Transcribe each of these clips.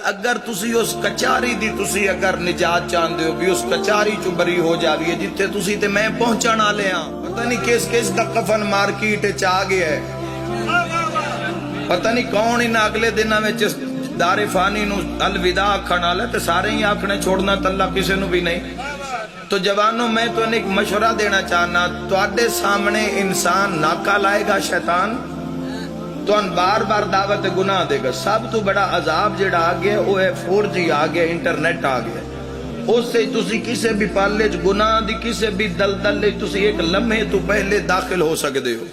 اگر تسی اس کچاری دی تسی اگر نجات چاہندے ہو بھی اس کچاری چو بری ہو جاوی ہے جتھے تسی تے میں پہنچن والے ہاں. پتہ نہیں کس دا کفن مارکیٹ وچ آ گیا ہے. پتہ نہیں کون ان اگلے دناں وچ دار فانی نو الوداع آکھن والا تے سارے ہی آکھنے چھوڑنا تے اللہ کسے نو بھی نہیں. تو جوانوں میں تو ایک مشورہ دینا چاہنا تواڈے سامنے انسان ناکا لائے گا شیطان تو ان بار بار دعوت گناہ دے گا. سب تو بڑا عذاب جڑا آ گیا وہ ہے 4G آ گیا, انٹرنیٹ آ گیا. اس سے تسی کسے بھی پالے گناہ دی کسے بھی دلدل لے تسی ایک لمحے تو پہلے داخل ہو سکتے ہو.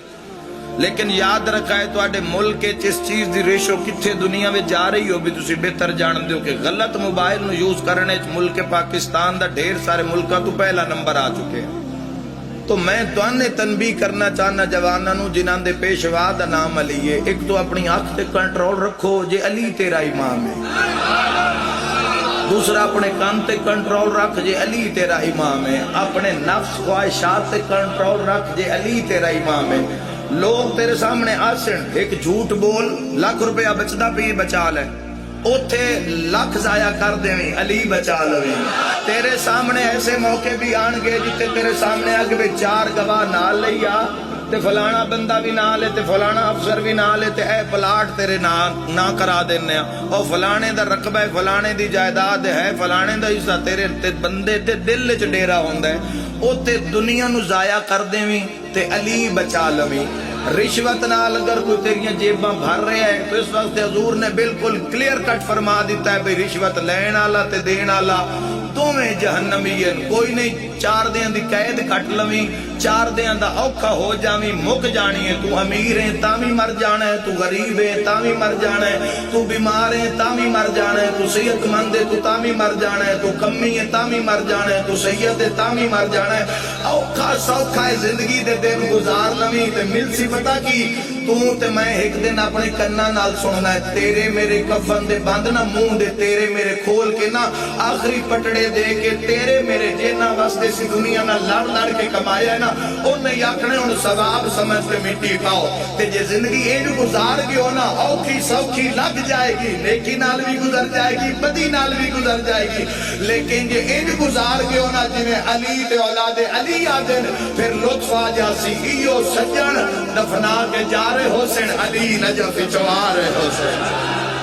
لیکن یاد رکھا ہے تواڈے ملک اس چیز دی ریشو کتھے دنیا میں جا رہی ہو بھی تسی بہتر جان دیو کہ غلط موبائل نو یوز کرنے ملک پاکستان دا ڈھیر سارے ملکاں تو پہلا نمبر آ چکے ہیں. تو میں توانے تنبیہ کرنا چاہنا جواناں نو جنہاں دے پیشوا دا نام علی ہے. ایک تو اپنی آنکھ تے کنٹرول رکھو جے علی تیرا امام ہے. دوسرا اپنے کان تے کنٹرول رکھ جے علی تیرا امام ہے. اپنے نفس خواہشات تے کنٹرول رکھ جے علی تیرا امام ہے. لوگ تیرے سامنے آسن ایک جھوٹ بول لاکھ روپیہ بچدا پی بچا لے اوتھے لاکھ ضائع کر دیویں علی بچا لویں. تیرے سامنے ایسے موقع بھی آن گے جتے تیرے سامنے اگ بھی 4 گواہ نال لیا تے فلانا بندہ بھی نہ لے تے فلانا افسر بھی نہ لے تے اے پلاٹ تیرے نہ کرا دینے اور فلانے دا رقبہ ہے فلانے دی جائیداد ہے فلانے دا حصہ تیرے تے بندے تے دل وچ ڈیرا ہوندا ہے اوتے دنیا نو ضائع کر دیویں تے علی بچا لویں. رشوت نال اگر کوئی تیریاں جیباں بھر رہے ہیں تو اس وقت حضور نے بالکل کلیئر کٹ فرما دیتا ہے بھئی رشوت لین والا تے دین والا دوویں جہنمی ہیں. کوئی نہیں 4 دیاں دی قید کٹ لویں 4 دیاں دا اوکھا ہو جاویں مک جانی ہے. تو امیر ہے تاں بھی مر جانا ہے, تو غریب ہے تاں بھی مر جانا ہے, تو بیمار ہے تاں بھی مر جانا ہے, تو صحت مند ہے تو تاں بھی مر جانا ہے, تو کمی ہے تاں بھی مر جانا ہے, تو سید ہے تاں بھی مر جانا ہے. اوکھا سوکھا ہے زندگی دے دن گزار لویں تے مل سی پتہ کی تو تے میں ایک دن اپنے کناں نال سننا ہے تیرے میرے کفن دے بند نہ منہ دے تیرے میرے کھول کے نہ آخری پٹڑے دے کے تیرے میرے جینا واسطے سی دنیا نہ لڑ کے کمایا ہے نا انہیں آکھنے ہن ثواب سمجھ کے مٹی پاؤ. تے جے زندگی اینج گزار گئے نا اوکھی سوکھی لگ جائے گی نیکی نال بھی گزر جائے گی بدی نال بھی گزر جائے گی. لیکن جے اینج گزار گئے نا جویں علی تے اولاد علی آدن پھر لطف آ جاسی ایو سجن دفنا کے جا رہے حسین علی نجف چوار حسین.